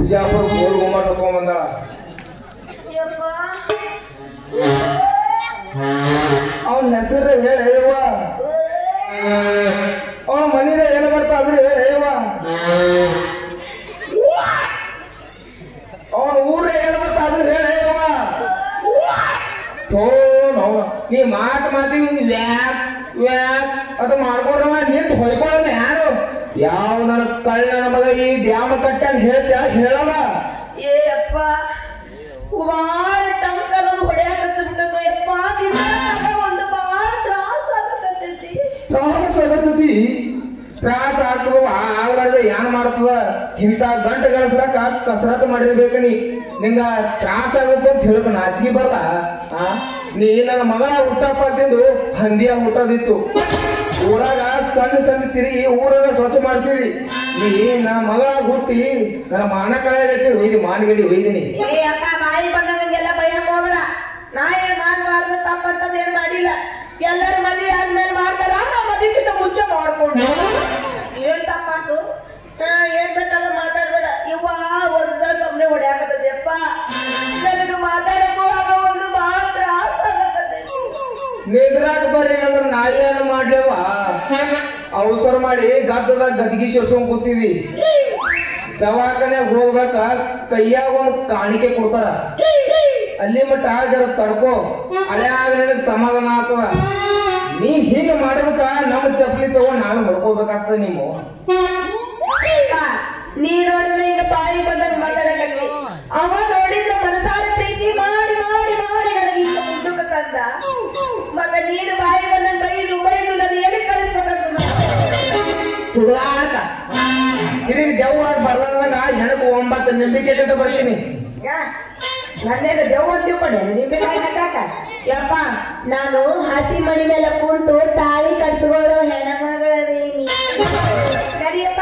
ಬಿಜಾಪುರ ಗೋಲ್ ಗುಮ್ಮಟ ತಗೊಂಬಂದಾಳ. ಅವನ ಹೆಸರು ಹೇಳೇವ, ಅವನ ಮನೇಲಿ ಏನು ಬರ್ತಾ ಅದ್ರೆ ಹೇಳೇವ, ಅವನ ಊರ ಏನು ಬರ್ತಾ ಅದ್ರೆ ಹೇಳೇವ. ನೀ ಮಾತಿಗೆ ವ್ಯಾಕ್ ವ್ಯಾಕ್ ಅದು ಮಾಡ್ಕೊಂಡ್ರವ ನಿಂತು ಹೊಯ್ಕೊಳ್ಳೋಣ ಯಾರು? ಯಾವ ನನ್ನ ಕಳ್ಳನ ಮಗ ಈ ದ್ಯಾಮ ಕಟ್ಟ ಹೇಳ್ತ ಹೇಳಲ್ಲ. ಏ ಅಪ್ಪ ಬಾಳ ಟಂಕದ ಹೊಡೆಯಕತ್ತ ಬಿಟ್ಟದು ಯಪ್ಪ. ಒಂದು ಬಾಳ ತ್ರಾಸ ಆಗತೈತಿ. ತ್ರಾಸ ಆಗ್ತವ ಆಗ್ಲಾರ್ದ ಏನ್ ಮಾಡ್ತದ? ಇಂಥ ಗಂಟ ಗಳಿಸ್ಲಕ್ಕ ಕಸರತ್ತು ಮಾಡಿರ್ಬೇಕ. ನಿಂಗ ತ್ರಾಸ ಆಗುತ್ತೆ ಅಂತ ಹೇಳಕ್ ನಾಚಿಗೆ ಬರಲ್ಲ. ನೀ ನನ್ನ ಮಗಳ ಹುಟ್ಟಪ್ಪ ತಿಂದು ಹಂದಿಯ ಹುಟ್ಟೋದಿತ್ತು. ಊರಾಗ ಸಣ್ಣ ಸಣ್ಣ ತಿರುಗಿ ಊರಾಗ ಸ್ವಚ್ಛ ಮಾಡ್ತೀವಿ. ನೀ ನನ್ನ ಮಗಳ ಹುಟ್ಟಿ ನನ್ನ ಮಾನ ಕಳೆಯಕ್ಕೆ ಒಯ್ದು ಮಾನಗಡಿ ಒಯ್ದಿನಿ. ಏ ಅಕ್ಕ ಬಾಯಿ ಬಂದಂಗೆಲ್ಲ ಭಯಕ್ಕೆ ಹೋಗ್ಬೇಡ. ನಾ ಏನ್ ಮಾಡ್ಬಾರ್ದು ತಪ್ಪಂತದ್ ಏನ್ ಮಾಡಿಲ್ಲ. ಎಲ್ಲರೂ ಮದುವೆ ಆದ್ಮೇಲೆ ಮಾಡ್ತಾರ, ನಾ ಮದುವೆಗಿಂತ ಮುಂಚೆ ಮಾಡ್ಕೊಂಡು ಏನ್ ತಪ್ಪಾತು? ಏನ್ ಬೇಕಾದ ಮಾತಾಡ್ಬೇಡ. ಇವ್ವ ಒಂದ ಸುಮ್ನೆ ಹೊಡ್ಯಾಕತ್ತದಪ್ಪ. ನನಗೆ ಮಾತಾಡಕ್ಕೂ ಆಗ ಒಂದು ಬಾಳ ತ್ರಾಸ ಆಗತ್ತೈತಿ. ನಿದ್ರಾಗ ಬರ್ರಿ ಅಂದ್ರೆ ನಾಯಿ ಏನು ಮಾಡ್ಲೇವ? ಅವಸರ ಮಾಡಿ ಗದ್ದದಾಗ ಗದ್ಗಿ ಶೋರ್ಸ್ಕೊಂಡ್ ಕೂತೀವಿ. ದವಾಖಾನ್ಯಾಗ ಹೋಗ್ಬೇಕ ಕೈಯಾಗ ಒಂದು ಕಾಣಿಕೆ ಕೊಡ್ತಾರ. ಅಲ್ಲಿ ಮಟ್ಟ ಜರ ತಡ್ಕೋ, ಅದೇ ಆಗ ನಿನಗ್ ಸಮಾಧಾನ ಆಗ್ತದ. ನೀ ಹೀಗ ಮಾಡೋದಕ್ಕ ನಮ್ಮ ಚಪ್ಪಲಿ ತಗೊಂಡ್ ನಾವೇ ಹೊಡ್ಕೋಬೇಕಾಗ್ತದ. ನೀವು ನೀ ನೋಡಿದ್ರೆ ಈಗ ಬಾಯಿ ಬಂದಂಗ್ ಮಾತಾಡಕತ್ತಿ. ಅವ ನೋಡಿದ್ರೆ ಮನಸಾರ ಪ್ರೀತಿ ಮಾಡಿ ಮಾಡಿ ಮಾಡಿ ನನಗೆ ಈಗ ಮುಂದಕ್ಕೆ ತಂದ. ಮತ್ತೆ ನೀನು ಬಾಯಿ ಬಂದಂಗ್ ಬೈದು ಬೈದು ನಾನು ಎಲ್ಲಿ ಕಳಿಸ್ಬೇಕಂತ ಸುಡಾಟ ಇದೀಗ ಜವ್ವಾಗ ಬರ್ಲಾರ್ದಾಗ ಹೆಣಕು 9 ನಂಬಿಕೆ ಬರ್ತೀನಿ. ನನ್ನೇನು ದೇವ್ ಅಂತ ತಿಳ್ಕೊಂಡೆ ನಿಂಬೆ ಕಾಯಿ ಕಟ್ಟಾಕ. ಯಪ್ಪ ನಾನು ಹಸಿ ಮಣಿ ಮೇಲೆ ಕುಂತು ತಾಳಿ ಕಟ್ಕೊಳ್ಳೋ ಹೆಣ್ಮಗಳದೇನಿ. ನಡಿಯಪ್ಪ,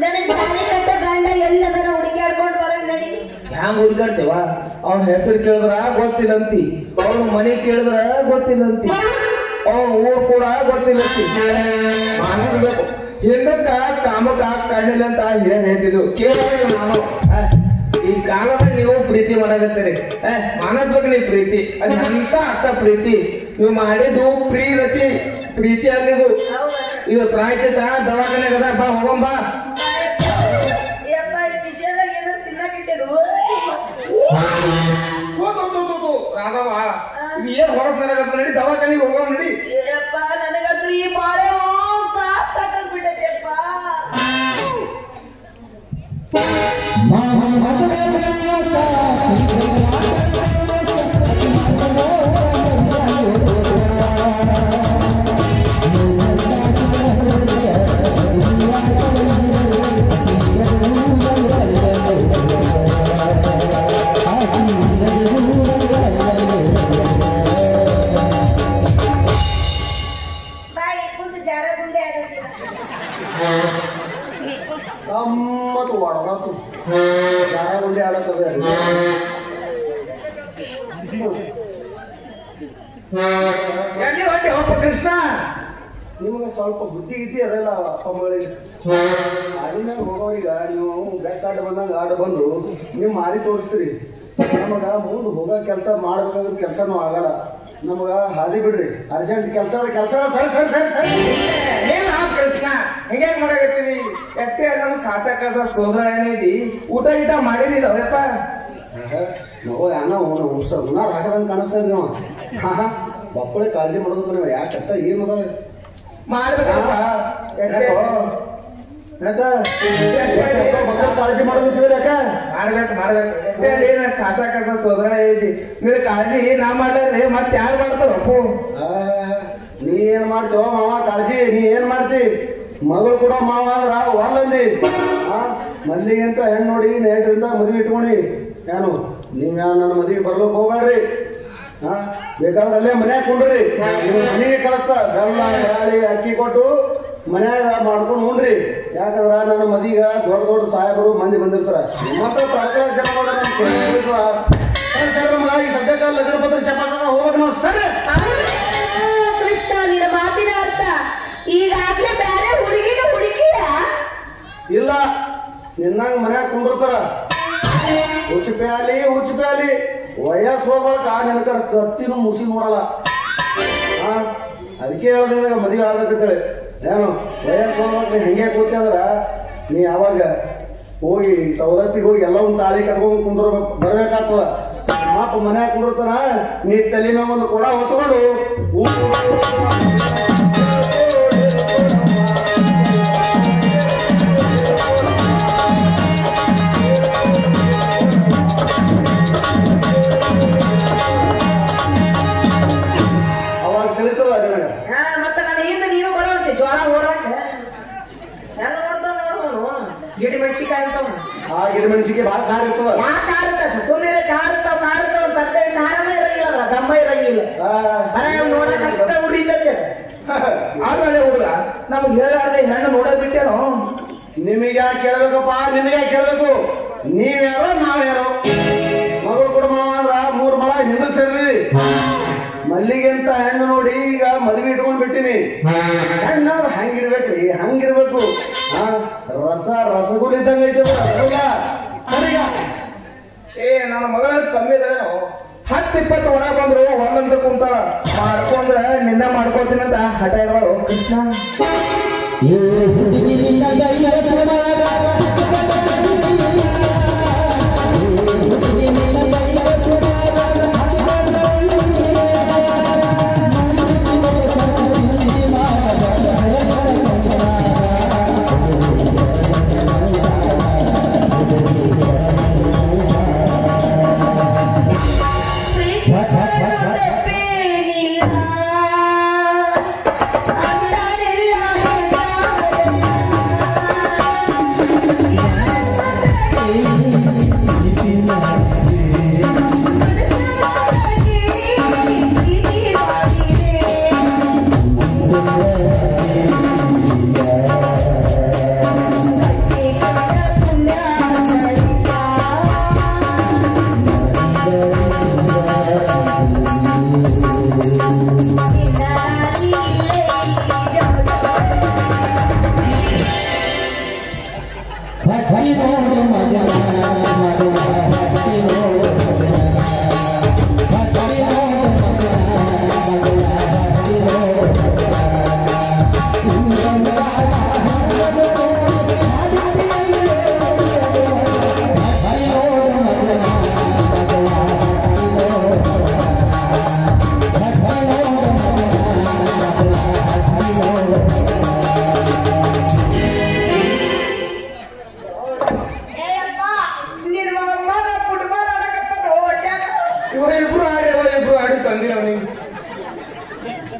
ನನಗೆ ತಾಳಿ ಕಟ್ಟ ಗಂಡ ಎಲ್ಲದರ ಹುಡುಕ್ಯಾಡ್ಕೊಂಡು ಹೊರಗೆ ನಡಿ. ಹ್ಯಾಂಗ ಹುಡುಗಾಡ್ತೇವ? ಅವನ ಹೆಸರು ಕೇಳಿದ್ರ ಗೊತ್ತಿಲ್ಲಂತಿ, ಅವನ ಮನೆ ಕೇಳಿದ್ರ ಗೊತ್ತಿಲ್ಲಂತಿ, ಅವನ ಊರ್ ಕೂಡ ಗೊತ್ತಿಲ್ಲಂತಿ. ಮಾನಿಸ್ಬೇಕು ಹಿಂದಕ್ಕ ಕಾಮಕ್ಕ ಕಾಣಿಲ್ಲ ಅಂತ ಹಿರಿಯ ಹೇಳ್ತಿದ್ರು. ಕೇಳಿದ್ರೆ ನಾನು ಈ ಕಾಲದಾಗ ನೀವು ಪ್ರೀತಿ ಮಾಡಾಕತ್ತೀರಿ. ಮಾನಸ್ಬೇಕು ನೀವು ಪ್ರೀತಿ. ಅದ್ ಎಂತ ಅರ್ಥ ಪ್ರೀತಿ? ನೀವು ಮಾಡಿದ್ದು ಪ್ರೀತಿ ಅಲ್ಲಿದು. ಇದು ಪ್ರಾಯಚಿತ ದವಾಖಾನೆಗೆ ಅದ. ಬಾ ಹೋಗಂಬ. ರಾಧವ ಏನ್ ಹೊರಗ್ ಬರಾಕತ್ತ ನಡಿ, ದವಾಖಾನೆಗೆ ಹೋಗೋಣ ನಡಿ. ನನಗಂತೂ ಈ ಬಾಳೆ ಬಿಟ್ಟೈತೆಪ್ಪ. ಗಮ್ಮತ್ತು ಒಡಗತ್ತು ಯಾರ ಗುಂಡೆ ಆಡೋದು. ಎಲ್ಲಿ ಹೊಟ್ಟೆ ಹೋಪ ಕೃಷ್ಣ? ನಿಮ್ಗೆ ಸ್ವಲ್ಪ ಬುದ್ಧಿ ಗಿದ್ದಿ ಅದಲ್ಲ ಅಪ್ಪ ಮಗಳಿಗೆ. ಅಲ್ಲಿಂದ ಹೋಗೋರೀಗ ನೀವು ಬೆಟ್ಟ ಆಟ ಬಂದಂಗ ಆಟ ಬಂದು ನೀವು ಮಾರಿ ತೋರಿಸ್ತೀರಿ. ನಮಗ ಮುಂದೆ ಹೋಗೋ ಕೆಲಸ ಮಾಡ್ಬೇಕಾದ್ರೆ ಕೆಲಸನೂ ಆಗಲ್ಲ. ನಮಗ ಹಾದಿ ಬಿಡ್ರಿ, ಅರ್ಜೆಂಟ್ ಕೆಲಸ ಸರಿ ಸರಿ ಸರಿ ಸರಿ. ಏನ್ ಕೃಷ್ಣ ಹಿಂಗೆ ಮಾಡಾಕತ್ತೀವಿ? ಎಟ್ಟೆ ನಮ್ಮ ಕಾಸ ಸೋದರ ಏನೈತಿ, ಊಟ ಗೀಟ ಮಾಡಿದಿಲ್ಲ ಯಪ್ಪ? ನಾವು ಏನೋ ಹುನಾರ್ ಹಾಕದಂಗೆ ಕಾಣಿಸ್ತೇನೆ ನೀವು. ಮಕ್ಕಳೇ ಕಾಳಜಿ ಮಾಡೋದು ನೀವು. ಯಾಕಂತ ಏನ್ ಮಾಡೋದು ಮಾಡ್ಬೇಕಪ್ಪ. ಕಾಳಜಿ ಮಾಡೋದು ಮಾಡ್ಬೇಕು. ಕಾಸ ಸೋದರ ಐತಿ, ನೀವು ಕಾಳಜಿ ನಾ ಮಾಡ್ಲಾರ್ರಿ ಮತ್ತೆ ಯಾರು ಮಾಡ್ತಾರಪ್ಪು? ನೀ ಏನ್ ಮಾಡ್ತೀವ ಮಾವ ಕಾಳಜಿ? ನೀ ಏನ್ ಮಾಡ್ತಿ? ಮಗಳು ಕೂಡ ಮಾವ ಅಂದ್ರ ಒಲ್ಲಂದಿ. ಮಲ್ಲಿಗೆ ಅಂತ ಹೆಣ್ಣು ನೋಡಿ 8ರಿಂದ ಮದುವೆ ಇಟ್ಕೊಂಡಿ. ಏನು ನೀವ್ ನನ್ನ ಮದುವೆ ಬರ್ಲಿಕ್ಕೆ ಹೋಗ್ಬೇಡ್ರಿ. ಬೇಕಾದ್ರೆ ಅಲ್ಲೇ ಮನ್ಯಾಗ ಕುಂಡ್ರಿ. ನೀವು ಮನೆಗೆ ಕಳಿಸ್ತಾ ಬೆಲ್ಲ ಗಾಳಿ ಅಕ್ಕಿ ಕೊಟ್ಟು ಮನ್ಯಾಗ ಮಾಡ್ಕೊಂಡು ಉಣ್ರಿ. ಯಾಕಂದ್ರ ನನ್ನ ಮದೀಗ ದೊಡ್ಡ ದೊಡ್ಡ ಸಾಹೇಬರು ಮಂದಿ ಬಂದಿರ್ತಾರ. ಮತ್ತೆ ಸರ್ಕಾರ ಜನ ಈ ಸದ್ಯಕ್ಕೆ ಲಗ್ನ ಪತ್ರ ಚಪಾಸ ಹೋಗ್ಬೇಕು ನಾವು. ಸರಿ ಕೃಷ್ಣ, ನಿನ್ನ ಮಾತಿನ ಅರ್ಥ ಈಗಾಗ್ಲೇ ಬೇರೆ ಹುಡುಗಿಯ ಇಲ್ಲ. ನಿನ್ನಂಗ ಮನ್ಯಾಗ ಕುಂಡಿರ್ತಾರ. ಹುಚ್ಚಪ್ಯಾಲಿ ವಯಸ್ಸು ಹೋಗ್ಬೇಕ ನಿನ್ನ ಕಡೆ ಕತ್ತಿನೂ ಮುಸಿ ನೋಡಲ್ಲ. ಅದಕ್ಕೆ ಹೇಳಿದ್ರೆ ಮದುವೆ ಆಗ್ಬೇಕಂತೇಳಿ. ಏನು ವಯಸ್ಸು ಹೋಗ್ಬೇಕು ಹೆಂಗೆ ಕೂತಿ ಅಂದ್ರ ನೀ ಯಾವಾಗ ಹೋಗಿ ಸೌದತ್ತಿಗೆ ಹೋಗಿ ಎಲ್ಲ ಒಂದು ತಾಳಿ ಕಟ್ಕೊಂಡು ಕುಂಡ್ರಬೇಕು ಬರ್ಬೇಕಾಗ್ತದ. ಮಾಪ ಮನ್ಯಾಗ ಕುಂಡಿರ್ತಾನ, ನೀ ತಲೆ ಮ್ಯಾಗ ಒಂದು ಕೊಡ ಹೊತ್ಕೊಂಡು ಅವಾಗ ತಿಳಿತದ ನನಗ. ಮತ್ತೆ ನಾನು ಹಿಂದೆ ನೀನು ಬರೋಂತೆ ಜ್ವರ ಹೋರಾಟ ಹೆಂಗ ನೋಡ್ತಾವ ನೋಡ್ಬೋದು ಗಿಡ ಮೆಣಸಿಕಾಯಿ ಅಂತವ. ಆ ಗಿಡ ಮೆಣಸಿಗೆ ಭಾಳ ಖಾರ ಇರ್ತದ. ಯಾಕೆ ಖಾರ ಇರ್ತದ? ಸುಮ್ಮನೆ ಖಾರ ಇರ್ತಾವ ತತ್ತೆ ಖಾರನೇ ಇರಂಗಿಲ್ಲ, ದಮ್ಮ ಇರಂಗಿಲ್ಲ. ನೋಡಕ್ ಅಷ್ಟ ಉರಿತೈತೆ. ಆದ್ರೆ ಹುಡುಗ ನಮ್ಗೆ ಹೇಳಾರ್ದೆ ಹೆಣ್ಣು ನೋಡಕ್ ಬಿಟ್ಟೇನೋ. ನಿಮಗೆ ಯಾಕೆ ಕೇಳ್ಬೇಕಪ್ಪ? ನಿಮಗೆ ಯಾಕೆ ಕೇಳ್ಬೇಕು? ನೀವ್ಯಾರೋ ನಾವ್ಯಾರೋ. ಮಗಳು ಕುಟುಂಬ ಅಂದ್ರ 3 ಮಳ ಹಿಂದಕ್ಕೆ ಸೇರಿದ್ವಿ. ಮಲ್ಲಿಗೆ ಅಂತ ಹೆಣ್ಣು ನೋಡಿ ಈಗ ಮದುವೆ ಇಟ್ಕೊಂಡ್ ಬಿಟ್ಟಿನಿ. ಹೆಣ್ಣಂದ್ರ ಹಂಗಿರ್ಬೇಕ್ರಿ, ಹಂಗಿರ್ಬೇಕು. ರಸಗುಲ್ ಇದ್ದಂಗ ಐತದ. ನನ್ನ ಮಗಳ ಕಮ್ಮಿ ಇದ್ರೇನು 10-20 ಹೊರ ಬಂದ್ರು ಹೊಲಂತ ಕುಂತಾಳ. ಮಾಡ್ಕೊಂಡ್ರ ನಿನ್ನ ಮಾಡ್ಕೊಳ್ತೀನಿ ಅಂತ ಹಠ ಇಡಬಾರು ಕೃಷ್ಣ.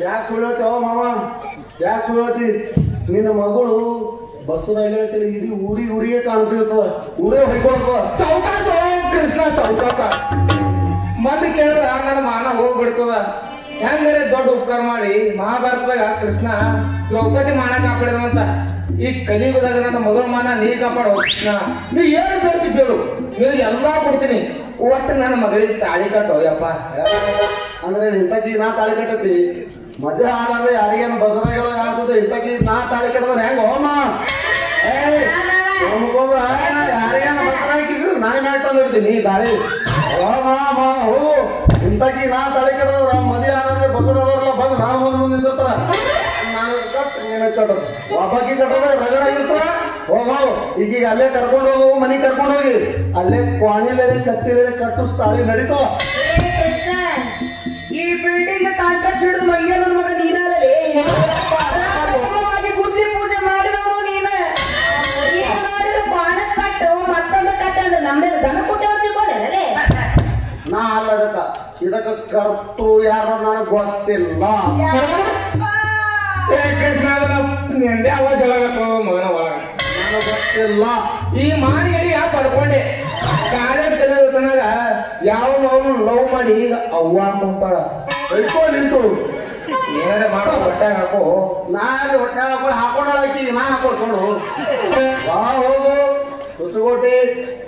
ಯಾಕೆ ಸುಳ್ಳತಿ ಮಾವ? ಯಾಕೆ ಸುಳ್ಳತಿ? ನಿನ್ನ ಮಗಳು ಬಸ್ಸರಾಗ ಹೇಳ್ತೇಳಿ ಇಡೀ ಊರಿಗೆ ಕಾಣಿಸಿರ್ತದ, ಊರೇ ಹೊಯ್ಕೊಳ್ತದ. ಚೌಕಾಸ ಕೃಷ್ಣ ಚೌಕಾಸ ಮಂದಿ ಕೇಳಿದ್ರ ನನ್ನ ಮಾನ ಹೋಗ್ಬಿಡ್ತದ. ಹೆಂಗಾರೆ ದೊಡ್ಡ ಉಪಕಾರ ಮಾಡಿ ಮಹಾಭಾರತದಾಗ ಕೃಷ್ಣ ದ್ರೌಪದಿ ಮಾನ ಕಾಪಾಡಿದಂತ. ಈ ಕಲಿಯುಗದಾಗ ನನ್ನ ಮಗಳ ಮಾನ ನೀ ಕಾಪಾಡೋ ಕೃಷ್ಣ. ನೀ ಏನು ಬೇಡ್ತಿದ್ದೇಳು ನೀನು ಎಲ್ಲಾ ಕೊಡ್ತೀನಿ, ಒಟ್ಟು ನನ್ನ ಮಗಳಿಗೆ ತಾಳಿ ಕಟ್ಟೋ ಯಪ್ಪ. ಅಂದ್ರೆ ಇಂತಕಿ ನಾ ತಾಳಿ ಕಟ್ಟತಿ ಮಧ್ಯ ಹಾಲಾದ್ರೆ ಯಾರಿಗೇನು ಬಸರಾಗ ಕಾಣಿಸುತ್ತೆ. ಇಂತಕಿ ನಾ ತಾಳಿ ಕಟ್ಟದ್ರೆ ಹೆಂಗ ಹೋಮ? ಯಾರಿಗೇನು ಬಸರಾಕಿಸಿದ್ರೆ ನಾನೇ ಮ್ಯಾಗ ತಂದು ಇಡ್ತೀನಿ ತಾಳಿ. ಹೋಗು ಇಂತಕಿ ನಾ ತಾಳಿ ಕಟ್ಟದ್ರ ಮದುವೆ ಹಾಲಾದ್ರೆ ಬಸರದವ್ರೆಲ್ಲ ಬಂದು ನಾನು ಮುಂದೆ ನಿಂತಿರ್ತಾರ. ನಾನು ಕಟ್ಟು ನೀನ ಕಟ್ಟೋದು ಒಬ್ಬಾಕಿ ಕಟ್ಟೋದ ರಗಡಾಗಿರ್ತದ. ಹೋಗು ಈಗೀಗ ಅಲ್ಲೇ ಕರ್ಕೊಂಡು ಹೋಗು, ಮನೆಗೆ ಕರ್ಕೊಂಡು ಹೋಗಿ ಅಲ್ಲೇ ಕ್ವಾಣಿಲೇ ಕತ್ತಿಲೇ ಕಟ್ಟಿಸ್ ತಾಳಿ ನಡೀತವ. ಈ ಬಿಲ್ಡಿಂಗ್ ಕಾಂಟ್ರಾಕ್ಟ್ ಹಿಡಿದು ಮಂಗ್ಯನ ಮಗ ನೀನಲ್ಲೇ ಗುದ್ದಿ ಪೂಜೆ ಮಾಡಿದವನು ನೀನ. ನೋಡಿದ್ರೆ ಬಾಣ ಕಟ್ಟು ಮತ್ತೊಂದು ಕಟ್ಟ ಅಂದ್ರೆ ನಮ್ದೇ ದನ ಕೊಟ್ಟೆ ತಿಳ್ಕೊಂಡೇ. ನಾ ಅಲ್ಲ ಇದಕ್ಕ ಕರ್ತೃ ಯಾರು ನನಗೆ ಗೊತ್ತಿಲ್ಲ. ಕೃಷ್ಣ ನಿಂದೆ ಅವಾಜ್ ಒಳಗತ್ತು ಮಗನ ಒಳಗ ನನಗೆ ಗೊತ್ತಿಲ್ಲ. ಈ ಮಾರಿಗಡಿ ಯಾಕೆ ಪಡ್ಕೊಂಡೆ ಕಾಲೇಜ್ ಕಲಿಯೋತನಾಗ ಯಾವ ಲವ್ ಮಾಡಿ ಈಗ ಅವ್ವ ಕುಂತಾಳ ಬೈಕೋ ನಿಂತು ಏನಾರ ಮಾಡೋ ಹೊಟ್ಟೆ ಹಾಕೋ. ನಾನು ಹೊಟ್ಟೆ ಹಾಕೊಂಡಾಕಿ ನಾ ಹಾಕೊಡ್ಕೊಂಡು ಬಾ ಹೋಗು ಹುಚ್ಚುಗೋಟಿ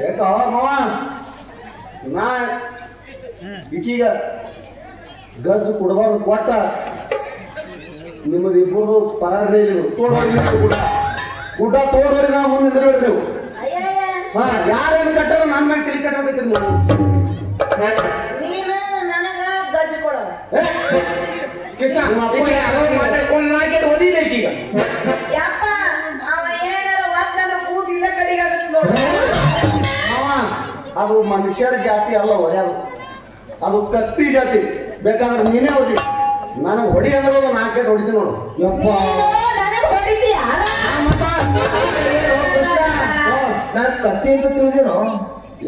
ಯಾಕ ಮಾವ. ನಾ ಈಕೀಗ ಗಜ್ಜು ಕೊಡಬಾರ್ದು ಕೊಟ್ಟ ನಿಮ್ಮದು ಇಬ್ಬರದು ಪರಾರನೇ ಇಲ್ಲ. ತೋಡೋರಿ ಗುಡ್ಡ ತೋಡೋರಿ ನಾ ಮುಂದೆ ನಿಂದಿರ್ಬೇಕು ನೀವು. ಯಾರೇನು ಕಟ್ಟಾರ ನನ್ನ ಮ್ಯಾಗ ತಿಳಿ ಕಟ್ಟಬೇಕೈತಿ ನೀವು ನೀನು ನನಗ ಗಜ್ಜಿ ಕೊಡವ ಕೃಷ್ಣ ಮಾತಾಡ್ಕೊಂಡು ನಾಲ್ಕು ಓದಿದೈತಿ ಈಗ ಯಪ್ಪ ಅವ ಏನಾರ ಒತ್ತಂದ್ರೆ ಕೂದಿಲ್ಲ ಕಡಿಗಾಗತ್ ನೋಡು ಅದು ಮನುಷ್ಯರ ಜಾತಿ ಅಲ್ಲ ಒದ್ಯಾದು ಅದು ಕತ್ತಿ ಜಾತಿ ಬೇಕಾದ್ರೆ ನೀನೇ ಓದಿ ನನಗೆ ಹೊಡಿ ಅಂದ್ರೆ ಒಂದು 4 ಗೇಟ್ ಹೊಡಿತೀನಿ ನೋಡು ಯಪ್ಪ ನನಗೆ ಹೊಡಿತೀಯ ನಾನು ಕತ್ತಿ ಅಂತ ತಿಳಿದೇನೋ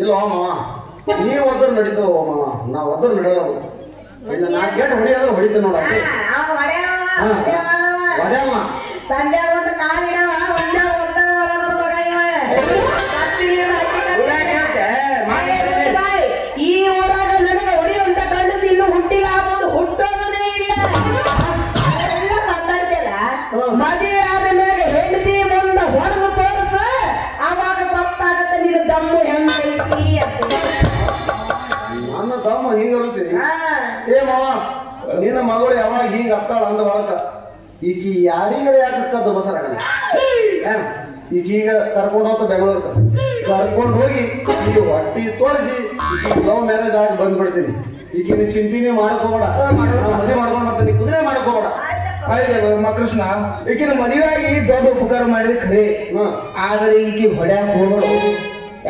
ಇಲ್ಲ ಮಾವ ನೀ ಓದ್ರ ನಡೀತವ ಮಾವ ನಾ ಓದ್ರ ನಡೆಯೋದು ಇನ್ನು 4 ಗೇಟ್ ಹೊಡಿಯೋದ್ರೆ ಹೊಡಿತೀನಿ ನೋಡು ಒದ್ಯಾವ ಸಂಧ್ಯಾ ಒಂದು ಕಾಲಿಡವ ಒಂದೇ ಒತ್ತಡ ಮಗ ಈ ಊರಾಗ ನನಗೆ ಹೊಡಿಯುವಂತ ಗಂಡಸು ಇನ್ನು ಹುಟ್ಟಿಲ್ಲ ಆಗ್ಬೋದು ಹುಟ್ಟೋದನೇ ಇಲ್ಲ ಎಲ್ಲ ಮಾತಾಡ್ತಿಲ್ಲ ಮದುವೆ ಆದ ಮೇಲೆ ಹೆಂಡತಿ ಮುಂದೆ ಹೊಡೆದು ತೋರಿಸ ಅವಾಗ ಗೊತ್ತಾಗತ್ತೆ ನೀನು ದಮ್ಮು ಹೆಂಗೈತಿ ಅಂತ ನನ್ನ ತಮ್ಮ ಹಿಂಗ ಇರುತ್ತೀನಿ ಏ ಮಾವ ನಿನ್ನ ಮಗಳು ಯಾವಾಗ ಹಿಂಗ ಹತ್ತಾಳ ಅಂದ ಒಳಕ ಈಕಿ ಯಾರಿಗಾರ ಯಾಕದ ಬಸರಾಗಲ್ಲ ಈಗೀಗ ಕರ್ಕೊಂಡು ಹೋಗ್ತ ಬೆಂಗಳೂರ್ಕ ಕರ್ಕೊಂಡು ಹೋಗಿ ಈಗ ಹೊಟ್ಟಿ ತೋರಿಸಿ ಈಗ ಲವ್ ಮ್ಯಾರೇಜ್ ಆಗಿ ಬಂದ್ಬಿಡ್ತೀನಿ ಈಗ ನೀನು ಚಿಂತಿನೇ ಮಾಡಕೋಬೇಡ ಮದುವೆ ಮಾಡ್ಕೊಂಡು ಬರ್ತೀನಿ ಕುದುರೆ ಮಾಡಕೋಬೇಡ ಆಯ್ತು ಕೃಷ್ಣ ಈಕಿನ ಮದುವೆಯಾಗಿ ದೊಡ್ಡ ಉಪಕಾರ ಮಾಡಿದ್ರೆ ಖರೆ ಆದ್ರೆ ಈಕಿ ಹೊಡ್ಯಾಕ ಹೋಗೋದು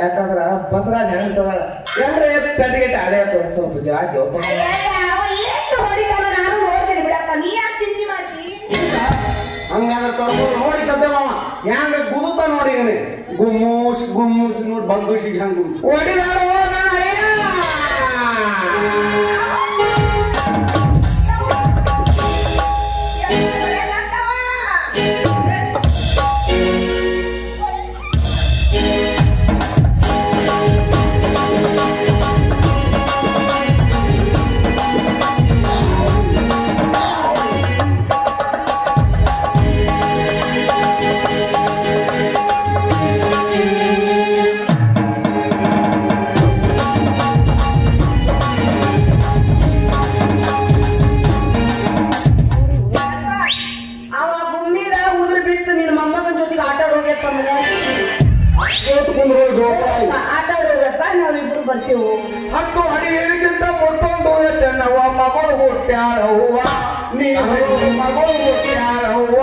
ಯಾಕಂದ್ರ ಬಸರ ನೆನಸದಾಳ ಯಾದ್ರೆ ಪೆಟ್ಟಿಗೆಟ್ ಆಡೇ ಆಗ್ತದೆ ಸ್ವಲ್ಪ ಜಾತಿ ಹೊಡಿತಾನ ನಾನು ನೋಡ್ತೀನಿ ಬಿಡಪ್ಪ ನೀ ಯಾಕೆ ಚಿಂತೆ ಮಾಡ್ತಿ ಹಂಗಾದ್ರೆ ಕರ್ಕೊಂಡು ನೋಡಿ ಸದ್ಯ ಮಾವ ಹೆಂಗ ಗುದುತ ನೋಡಿ ಗುಮ್ಮೂಸ್ ನೋಡಿ ಬಗ್ಗುಸಿಗೆ ಹೆಂಗ್ ಹೊಡಿದಾರೋ ನಾವಿಬ್ರು ಬರ್ತೀವಿ 10 ಅಡಿ ಏರಿಗಿಂತ ಮುಟ್ಟೊಂದು ಎನ್ನವ್ವ ಮಗಳು ಹುಟ್ಟ್ಯಾಳವ್ವ ನೀನು ಮಗಳು ಹುಟ್ಟ್ಯಾಳವ್ವ